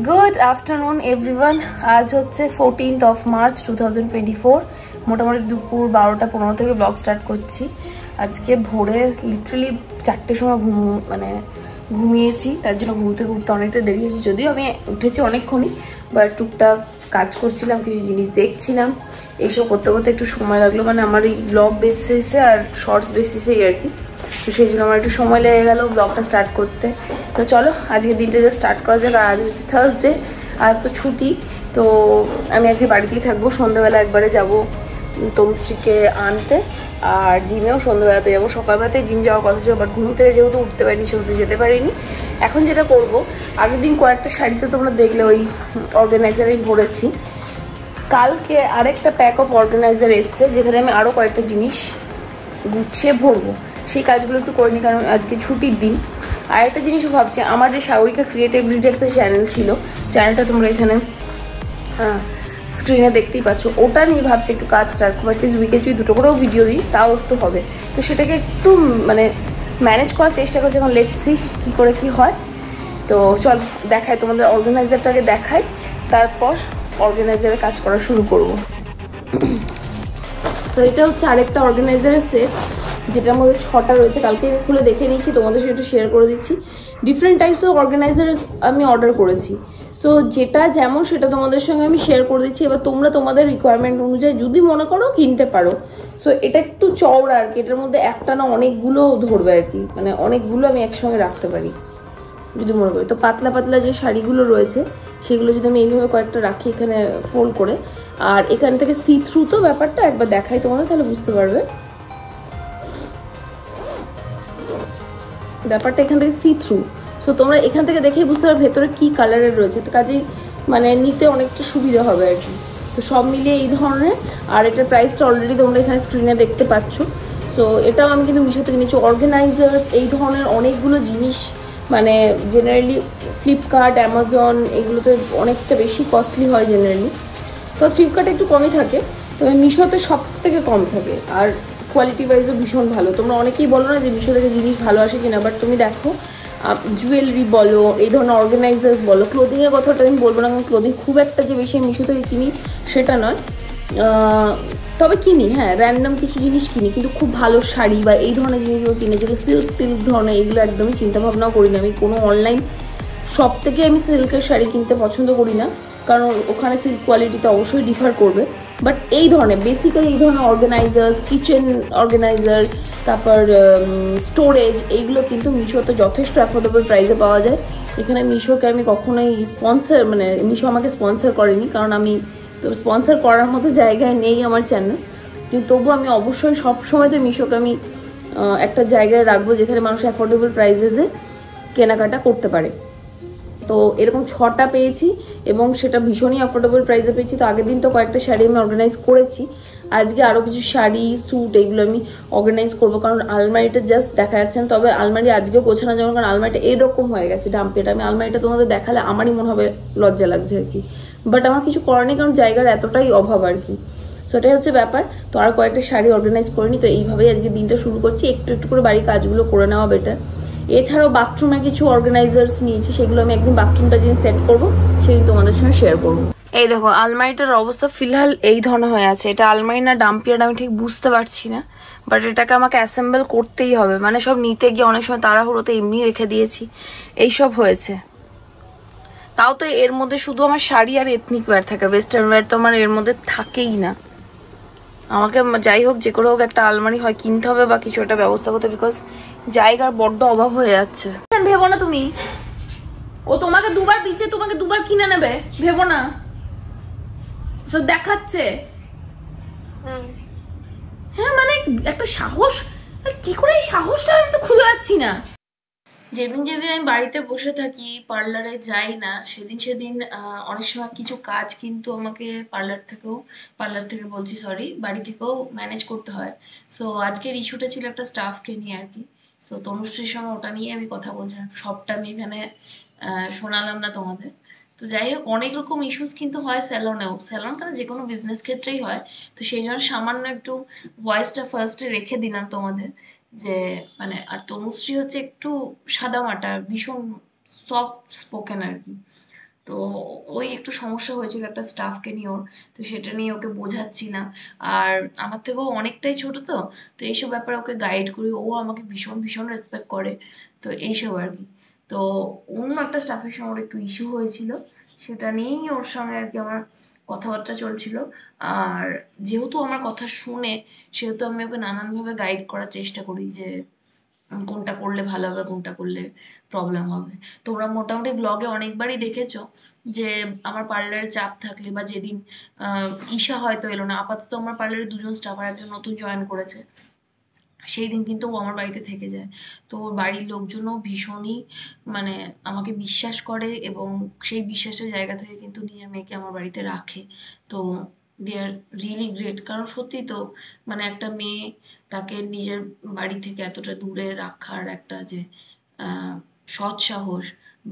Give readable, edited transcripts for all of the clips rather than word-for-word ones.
Good afternoon everyone. আজ হচ্ছে 14th March 2024। মোটামুটি দুপুর 12টা 15 থেকে ব্লগ স্টার্ট করছি। আজকে ভোরে লিটারালি 4টের সময় ঘুমিয়েছি, তার জন্য ঘুম থেকে উঠতে অনেকটা দেরি হয়েছে। যদিও আমি উঠেছি অনেকক্ষণই, বাট টুকটাক কাজ করছিলাম, কিছু জিনিস দেখছিলাম, এইসব করতে করতে একটু সময় লাগলো। মানে আমার এই ব্লগ বেসিসে আর শর্টস বেসিসেই আর কি, তো সেই জন্য আমার একটু সময় লেগে গেল ব্লগটা স্টার্ট করতে। তো চলো আজকের দিনটা যা স্টার্ট করা যাক। আর আজ হচ্ছে থার্সডে, আজ তো ছুটি। তো আমি আজকে বাড়িতেই থাকবো, সন্ধ্যাবেলা একবারে যাব তনুশ্রীকে আনতে, আর জিমেও সন্ধ্যাবেলাতে যাবো। সকালবেলাতে জিম যাওয়ার কথা ছিল, বাট ঘুম থেকে যেহেতু উঠতে পারিনি সেহেতু যেতে পারিনি। এখন যেটা করব, আগের দিন কয়েকটা শাড়ি তো তোমরা দেখলে ওই অর্গানাইজারেই ভরেছি। কালকে আরেকটা প্যাক অফ অর্গানাইজার এসছে, যেখানে আমি আরও কয়েকটা জিনিস গুছিয়ে ভরবো। সেই কাজগুলো একটু করে নিই, কারণ আজকে ছুটির দিন। আর একটা জিনিসও ভাবছি, আমার যে সাগরিকা ক্রিয়েটিভ এভরিডে একটা চ্যানেল ছিল, চ্যানেলটা তোমরা এখানে স্ক্রিনে দেখতেই পাচ্ছ, ওটা নিয়ে ভাবছি একটু কাজ স্টার্ট করবো। অ্যাটলিস্ট উইকে যদি দুটো করেও ভিডিও দিই তাও একটু হবে। তো সেটাকে একটু ম্যানেজ করার চেষ্টা করছি। এখন লেটস সি কী করে কী হয়। তো চল দেখাই তোমাদের, অর্গানাইজারটাকে দেখাই, তারপর অর্গানাইজারে কাজ করা শুরু করব। তো এটা হচ্ছে আরেকটা অর্গানাইজারের সেট, যেটার মধ্যে 6টা রয়েছে। কালকে খুলে দেখে নিয়েছি, তোমাদের সাথে একটু শেয়ার করে দিচ্ছি। ডিফারেন্ট টাইপস অফ অর্গানাইজার আমি অর্ডার করেছি। সো যেটা যেমন সেটা তোমাদের সঙ্গে আমি শেয়ার করে দিচ্ছি। এবার তোমরা তোমাদের রিকোয়ারমেন্ট অনুযায়ী যদি মনে করো কিনতে পারো। সো এটা একটু চওড়া আর কি, এটার মধ্যে একটা না অনেকগুলো ধরবে আর কি, মানে অনেকগুলো আমি একসঙ্গে রাখতে পারি যদি মনে করি। তো পাতলা পাতলা যে শাড়িগুলো রয়েছে সেগুলো যদি আমি এইভাবে কয়েকটা রাখি এখানে ফোল্ড করে, আর এখান থেকে সি থ্রু, তো ব্যাপারটা একবার দেখাই তোমাদের, তাহলে বুঝতে পারবে ব্যাপারটা। এখান থেকে সি থ্রু, সো তোমরা এখান থেকে দেখেই বুঝতে পারবে ভেতরে কি কালারের রয়েছে। তো কাজেই নিতে অনেকটা সুবিধা হবে আর কি। তো সব মিলিয়ে এই ধরনের, আর এটার প্রাইসটা অলরেডি তোমরা এখানে স্ক্রিনে দেখতে পাচ্ছ। সো এটাও আমি কিন্তু মিশো থেকে নিচ্ছি। অর্গানাইজার্স এই ধরনের অনেকগুলো জিনিস জেনারেলি ফ্লিপকার্ট, অ্যামাজন এগুলোতে অনেকটা বেশি কস্টলি হয় জেনারেলি। তো ফ্লিপকার্টে একটু কমই থাকে, তবে মিশোতে সব থেকে কম থাকে, আর কোয়ালিটি ওয়াইজও ভীষণ ভালো। তোমরা অনেকেই বলো না যে মিশো থেকে জিনিস ভালো আসে কিনা, বাট তুমি দেখো জুয়েলারি বলো, এই ধরনের অর্গানাইজার্স বলো, ক্লোদিংয়ের কথাটা আমি বলবো না, কারণ ক্লোদিং খুব একটা যে বেশি মিশো থেকে কিনি সেটা নয়, তবে কিনি, হ্যাঁ র্যান্ডম কিছু জিনিস কিনি, কিন্তু খুব ভালো শাড়ি বা এই ধরনের জিনিসগুলো কিনে, যেগুলো সিল্ক টিল্ক ধরনের, এগুলো একদমই চিন্তাভাবনাও করি না। আমি কোনো অনলাইন শপ থেকে আমি সিল্কের শাড়ি কিনতে পছন্দ করি না, কারণ ওখানে সিল্ক কোয়ালিটিতে অবশ্যই ডিফার করবে। বাট এই ধরনের বেসিক্যালি এই ধরনের অর্গানাইজার্স, কিচেন অর্গানাইজার, তারপর স্টোরেজ, এইগুলো কিন্তু মিশোতে যথেষ্ট অ্যাফোর্ডেবল প্রাইসে পাওয়া যায়। এখানে মিশোকে আমি কখনোই স্পন্সার, মিশো আমাকে স্পন্সার করেনি, কারণ আমি তো স্পন্সার করার মতো জায়গায় নেই আমার চ্যানেল। কিন্তু তবু আমি অবশ্যই সবসময়তে মিশোকে আমি একটা জায়গায় রাখবো যেখানে মানুষ অ্যাফোর্ডেবল প্রাইসেসে কেনাকাটা করতে পারে। তো এরকম 6টা পেয়েছি এবং সেটা ভীষণই অ্যাফোর্ডেবল প্রাইসে পেয়েছি। তো আগের দিন তো কয়েকটা শাড়ি আমি অর্গানাইজ করেছি, আজকে আরও কিছু শাড়ি, স্যুট এগুলো আমি অর্গানাইজ করবো, কারণ আলমারিটা জাস্ট দেখা যাচ্ছে না। তবে আলমারি আজকেও গোছানো যাবে, কারণ আলমারিটা এরকম হয়ে গেছে ডাম্পিটা। আমি আলমারিটা তোমাদের দেখালে আমারই মনে হবে লজ্জা লাগছে আর কি, বাট আমার কিছু করার নেই, কারণ জায়গার এতটাই অভাব আর কি। সো এটাই হচ্ছে ব্যাপার। তো আর কয়েকটা শাড়ি অর্গানাইজ করে নিই। তো এইভাবেই আজকে দিনটা শুরু করছি, একটু একটু করে বাড়ির কাজগুলো করে নেওয়া বেটার। এছাড়াও বাথরুমে কিছু অর্গানাইজার্স নিয়েছি, সেগুলো আমি একদিন বাথরুমটা যেদিন সেট করবো সেদিন তোমাদের সঙ্গে শেয়ার করবো। এই দেখো আলমারিটার অবস্থা ফিলহাল এই ধরনের হয়ে আছে। এটা আলমারি না ডাম্পিয়ার আমি ঠিক বুঝতে পারছি না, বাট এটাকে আমাকে অ্যাসেম্বল করতেই হবে। সব নিতে গিয়ে অনেক সময় তাড়াহুড়োতে এমনি রেখে দিয়েছি, এইসব হয়েছে। তাও তো এর মধ্যে শুধু আমার শাড়ি আর এথনিক ওয়্যার থাকে, ওয়েস্টার্ন ওয়্যার তো আমার এর মধ্যে থাকেই না। আমাকে যাই হোক যে করে হোক একটা আলমারি হয় কিনতে হবে বা কিছু একটা ব্যবস্থা করতে, বিকজ জায়গার বড্ড অভাব হয়ে যাচ্ছে। ভেবো না তুমি, ও তোমাকে দুবার দিচ্ছে, তোমাকে দুবার কিনে নেবে, ভেবো না। সব দেখাচ্ছে, হ্যাঁ একটা সাহস, কি করে এই সাহসটা আমি তো খুঁজে পাচ্ছি না। যেদিন যেদিন আমি বাড়িতে বসে থাকি, পার্লারে যাই না, সেদিন সেদিন অনেক সময় কিছু কাজ কিন্তু আমাকে পার্লার থেকে বলছি সরি, বাড়ি থেকেও ম্যানেজ করতে হয়। সো আজকের ইস্যুটা ছিল একটা স্টাফকে নিয়ে আর কি। সো তনুশ্রীর সঙ্গে ওটা নিয়ে আমি কথা বলছিলাম, সবটা আমি এখানে শোনালাম না তোমাদের। তো যাই হোক, অনেক রকম ইস্যুস কিন্তু হয় স্যালনেও, স্যালন কেন যে কোনো বিজনেস ক্ষেত্রেই হয়। তো সেই জন্য সামান্য একটু ভয়েসটা ফার্স্টে রেখে দিলাম তোমাদের, যে আর তনুশ্রী হচ্ছে একটু সাদামাটা, ভীষণ সফট স্পোকেন আর কি। তো ওই একটু সমস্যা হয়েছিল একটা স্টাফকে নিয়ে ওর, তো সেটা নিয়ে ওকে বোঝাচ্ছি না। আর আমার থেকেও অনেকটাই ছোট, তো তো এইসব ব্যাপারে ওকে গাইড করি, ও আমাকে ভীষণ ভীষণ রেসপেক্ট করে। তো এইসব আর কি। তো অন্য একটা স্টাফের সঙ্গে ওর একটু ইস্যু হয়েছিল, সেটা নিয়েই ওর সঙ্গে আর কি আমার কথাবার্তা চলছিল। আর যেহেতু আমার কথা শুনে, সেহেতু আমি ওকে নানানভাবে গাইড করার চেষ্টা করি যে কোনটা করলে ভালো হবে, কোনটা করলে প্রবলেম হবে। তোমরা মোটামুটি ব্লগে অনেকবারই দেখেছো যে আমার পার্লারে চাপ থাকলে, বা যেদিন ঈশা হয়তো এলো না, আপাতত আমার পার্লারে 2জন স্টাফ আর একজন নতুন জয়েন করেছে, সেই দিন কিন্তু ও আমার বাড়িতে থেকে যায়। তো ওর বাড়ির লোকজনও ভীষণই মানে আমাকে বিশ্বাস করে, এবং সেই বিশ্বাসের জায়গা থেকে কিন্তু নিজের মেয়েকে আমার বাড়িতে রাখে। তো দে আর রিয়েলি গ্রেট, কারণ সত্যি তো মানে একটা মেয়ে, তাকে নিজের বাড়ি থেকে এতটা দূরে রাখার একটা যে সৎ সাহস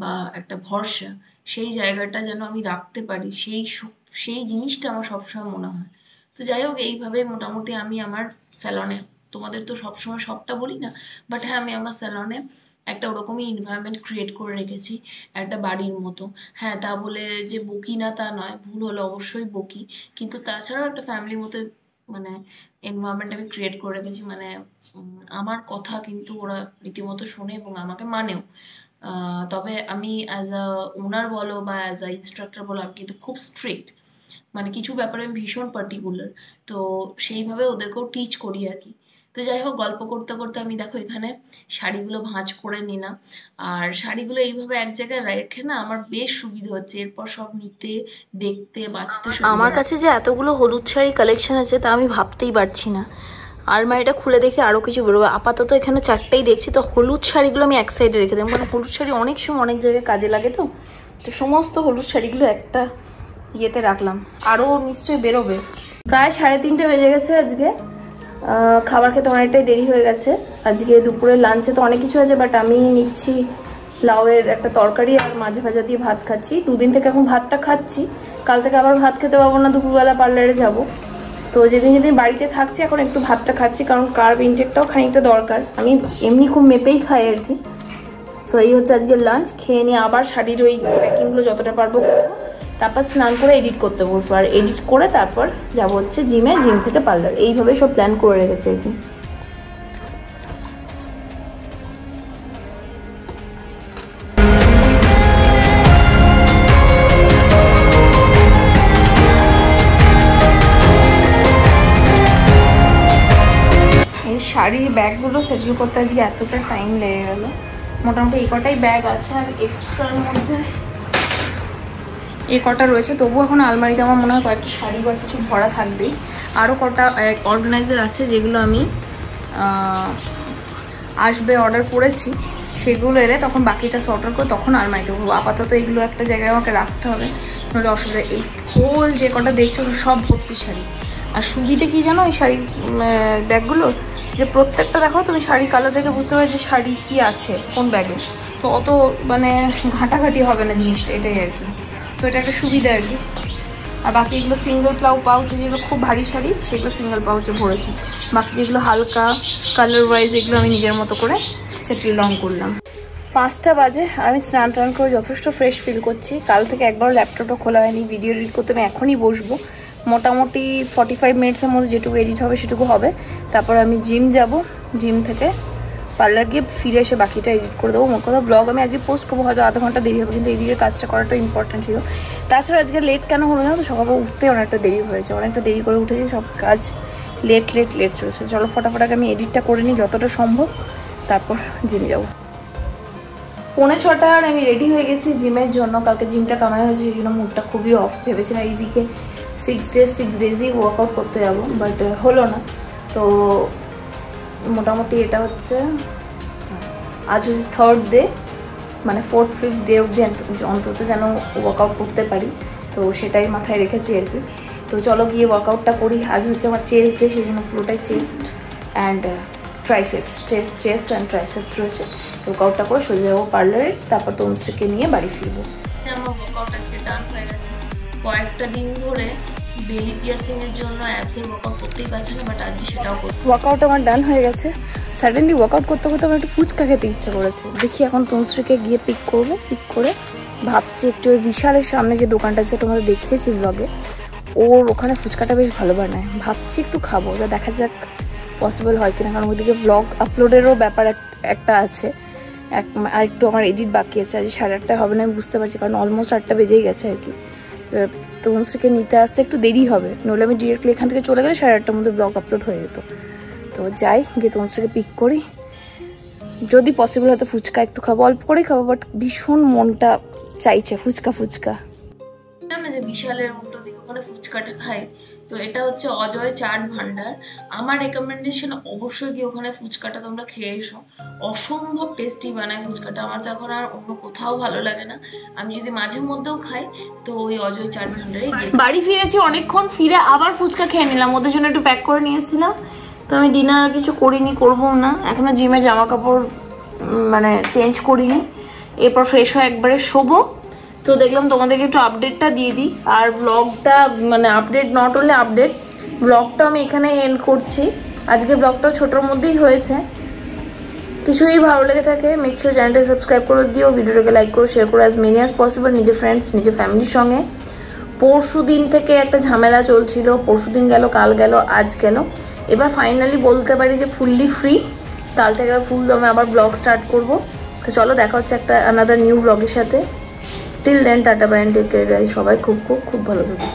বা একটা ভরসা, সেই জায়গাটা যেন আমি রাখতে পারি, সেই জিনিসটা আমার সবসময় মনে হয়। তো যাই হোক, এইভাবে মোটামুটি আমি আমার স্যালনে, তোমাদের তো সবসময় সবটা বলি না, বাট হ্যাঁ আমি আমার স্যালনে একটা ওরকমই এনভায়রনমেন্ট ক্রিয়েট করে রেখেছি, একটা বাড়ির মতো। হ্যাঁ, তা বলে যে বকি না তা নয়, ভুল হলে অবশ্যই বকি, কিন্তু তাছাড়াও একটা ফ্যামিলির মতো মানে এনভায়রনমেন্ট আমি ক্রিয়েট করে রেখেছি। মানে আমার কথা কিন্তু ওরা রীতিমতো শোনে এবং আমাকে মানেও। তবে আমি অ্যাজ আ ওনার বলো বা অ্যাজ আ ইনস্ট্রাক্টর বলো, আমি কিন্তু খুব স্ট্রিক্ট, মানে কিছু ব্যাপারে আমি ভীষণ পার্টিকুলার। তো সেইভাবে ওদেরকেও টিচ করি আর কি। তো যাই হোক, গল্প করতে করতে আমি দেখো এখানে শাড়িগুলো ভাঁজ করে নিলাম। আর শাড়িগুলো এইভাবে এক জায়গায় রেখে না আমার বেশ সুবিধা হচ্ছে, এরপর সব নিতে, দেখতে, বাঁচতে আমার কাছে যে এতগুলো হলুদ শাড়ি কালেকশন আছে তা আমি ভাবতেই পারছি না। আলমারিটা খুলে দেখে আরও কিছু বেরোবে। আপাতত এখানে 4টাই দেখছি, তো হলুদ শাড়িগুলো আমি এক সাইডে রেখে দেবো, মানে হলুদ শাড়ি অনেক সময় অনেক জায়গায় কাজে লাগে। তো তো সমস্ত হলুদ শাড়িগুলো একটা ইয়েতে রাখলাম, আরও নিশ্চয়ই বেরোবে। প্রায় 3:30 বেজে গেছে আজকে। খাবার খেতে অনেকটাই দেরি হয়ে গেছে। আজকে দুপুরের লাঞ্চে তো অনেক কিছু আছে, বাট আমি নিচ্ছি লাউয়ের একটা তরকারি আর মাঝে ভাজা দিয়ে ভাত খাচ্ছি। 2 দিন থেকে এখন ভাতটা খাচ্ছি, কাল থেকে আবার ভাত খেতে পাবো না, দুপুরবেলা পার্লারে যাব। তো যেদিন যেদিন বাড়িতে থাকছি এখন একটু ভাতটা খাচ্ছি, কারণ কার্ব ইনটেকটাও খানিকটা দরকার। আমি এমনি খুব মেপেই খাই আর কি। সো এই হচ্ছে আজকের লাঞ্চ। খেয়ে নিয়ে আবার শাড়ির ওই প্যাকিংগুলো যতটা পারবো করবো, তারপর স্নান করে এডিট করতে বসবো, আর এডিট করে তারপর যাবো হচ্ছে জিমে, জিম থেকে পার্লার। এইভাবে সব প্ল্যান করে রেখেছে আর কি। এই শাড়ির ব্যাগগুলো সেটেল করতে আজকে এতটা টাইম লেগে গেল। মোটামুটি এই কটাই ব্যাগ আছে, আর এক্সট্রার মধ্যে এই কটা রয়েছে। তবু এখন আলমারিতে আমার মনে হয় কয়েকটা শাড়ি বা কিছু ভরা থাকবেই। আরও কটা অর্গানাইজার আছে যেগুলো আমি আসবে অর্ডার করেছি, সেগুলো এলে তখন বাকিটা অর্ডার করে তখন আলমারিতে ভরবো। আপাতত এগুলো একটা জায়গায় আমাকে রাখতে হবে, নাহলে অসুবিধা। এই হোল যে কটা দেখছো সব ভর্তি শাড়ি। আর সুবিধে কি জানো এই শাড়ি ব্যাগগুলো, যে প্রত্যেকটা দেখো তুমি শাড়ি কালার দেখে বুঝতে পারছো যে শাড়ি কি আছে কোন ব্যাগে, তো অত মানে ঘাঁটাঘাঁটি হবে না জিনিসটা, এটাই আর কি। সো এটা একটা সুবিধা আর কি। আর বাকি এগুলো সিঙ্গেল পাউচে, যেগুলো খুব ভারী শাড়ি সেগুলো সিঙ্গেল পাউচে ভরেছি। বাকি যেগুলো হালকা কালার ওয়াইজ এগুলো আমি নিজের মতো করে সেটেল রং করলাম। 5টা বাজে, আর আমি স্নান টান করে যথেষ্ট ফ্রেশ ফিল করছি। কাল থেকে একবারও ল্যাপটপটা খোলা হয়নি, ভিডিও এডিট করতে আমি এখনই বসবো। মোটামুটি 45 মিনিটসের মধ্যে যেটুকু এডিট হবে সেটুকু হবে। তারপর আমি জিম যাব, জিম থেকে পার্লার গিয়ে ফিরে এসে বাকিটা এডিট করে দেবো। মোট কথা ব্লগ আমি আজকে পোস্ট করবো, হয়তো আধা ঘন্টা দেরি হবে, কিন্তু এইদিকে কাজটা করাটা ইম্পর্টেন্ট ছিল। তাছাড়া আজকে লেট কেন হলো না, তো সকালে উঠতে অনেকটা দেরি হয়েছে, অনেকটা দেরি করে উঠেছি, সব কাজ লেট চলছে। চলো ফটাফট আমি এডিটটা করে নিই যতটা সম্ভব, তারপর জিম যাবো। 5:45 আর আমি রেডি হয়ে গেছি জিমের জন্য। কালকে জিমটা কামাই হয়েছে, সেই জন্য মুডটা খুবই অফ। ভেবেছিলাম এই উইকে 6 ডেজই ওয়ার্কআউট করতে যাবো, বাট হলো না। তো মোটামুটি এটা হচ্ছে আজ হচ্ছে 3rd ডে, মানে 4th 5th ডে অবধি অন্তত যেন ওয়ার্কআউট করতে পারি, তো সেটাই মাথায় রেখেছি আর কি। তো চলো গিয়ে ওয়ার্কআউটটা করি। আজ হচ্ছে আমার চেস্ট ডে, সেই জন্য পুরোটাই chest and triceps, chest and triceps রয়েছে। ওয়ার্কআউটটা করে সোজা যাবো পার্লারে, তারপর তনুশ্রীকে নিয়ে বাড়ি ফিরবো। আমার ওয়ার্কআউট আজকে ডান হয়ে গেছে। কয়েকটা দিন ধরে বেলি পিয়ার্সিং এর জন্য অ্যাপসের ওয়ার্কআউট করতেই পারছি না, বাট আজকে সেটাও করি। ওয়ার্কআউট আমার ডান হয়ে গেছে। সাডেনলি ওয়ার্কআউট করতে করতে আমার একটু ফুচকা খেতে ইচ্ছে করেছে। দেখি এখন তনুশ্রীকে গিয়ে পিক করবো, পিক করে ভাবছি একটু ওই বিশালের সামনে যে দোকানটা আছে তোমাদের দেখিয়েছি ব্লগে, ওর ওখানে ফুচকাটা বেশ ভালো বানায়, ভাবছি একটু খাবো, যা দেখা যাক পসিবল হয় কিনা, কারণ ওইদিকে ব্লগ আপলোডেরও ব্যাপার একটা আছে, আর একটু আমার এডিট বাকি আছে, আজ 8:30 হবে না আমি বুঝতে পারছি, কারণ অলমোস্ট 8টা বেজেই গেছে আর কি। তনুশ্রীকে নিতে আসতে একটু দেরি হবে, নইলে আমি ডিরেক্টলি এখান থেকে চলে গেলে 8:30টার মধ্যে ব্লগ আপলোড হয়ে যেত। তো যাই, গিয়ে তনুশ্রীকে পিক করি, যদি পসিবল হয়তো ফুচকা একটু খাবো, অল্প করেই খাবো, বাট ভীষণ মনটা চাইছে ফুচকা। না যে বিশালের উল্টো দিকে ওখানে ফুচকাটা খাই, তো এটা হচ্ছে অজয় চাট ভান্ডার। আমার রেকমেন্ডেশন অবশ্যই গিয়ে ওখানে ফুচকাটা তোমরা খেয়ে এসো, অসম্ভব টেস্টি বানায় ফুচকাটা, আমার তো এখন আর অন্য কোথাও ভালো লাগে না, আমি যদি মাঝে মধ্যেও খাই তো ওই অজয় চাট ভান্ডারে। বাড়ি ফিরেছি অনেকক্ষণ, ফিরে আবার ফুচকা খেয়ে নিলাম, ওদের জন্য একটু প্যাক করে নিয়েছিলাম, তো আমি ডিনার আর কিছু করিনি, করবো না এখনো, জিমে জামা কাপড় মানে চেঞ্জ করিনি, এরপর ফ্রেশ হয়ে একবারে শোবো। তো দেখলাম তোমাদেরকে একটু আপডেটটা দিয়ে দিই, আর ব্লগটা মানে আপডেট নট হলে আপডেট, ব্লগটা আমি এখানে এন্ড করছি। আজকে ব্লগটাও ছোটোর মধ্যেই হয়েছে, কিছুই ভালো লেগে থাকে মেক শিওর চ্যানেলটা সাবস্ক্রাইব করে দিও, ভিডিওটাকে লাইক করো, শেয়ার করো অ্যাজ মেনি অ্যাজ পসিবল নিজের ফ্রেন্ডস নিজের ফ্যামিলির সঙ্গে। পরশু দিন থেকে একটা ঝামেলা চলছিল, পরশু দিন গেল, কাল গেল, আজ গেল, এবার ফাইনালি বলতে পারি যে ফুললি ফ্রি, কাল থেকে ফুল দমে আবার ব্লগ স্টার্ট করবো। তো চলো দেখা হচ্ছে একটা আনাদার নিউ ব্লগের সাথে। Till then tata bye, take care guys, সবাই খুব খুব খুব ভালো থাকবে।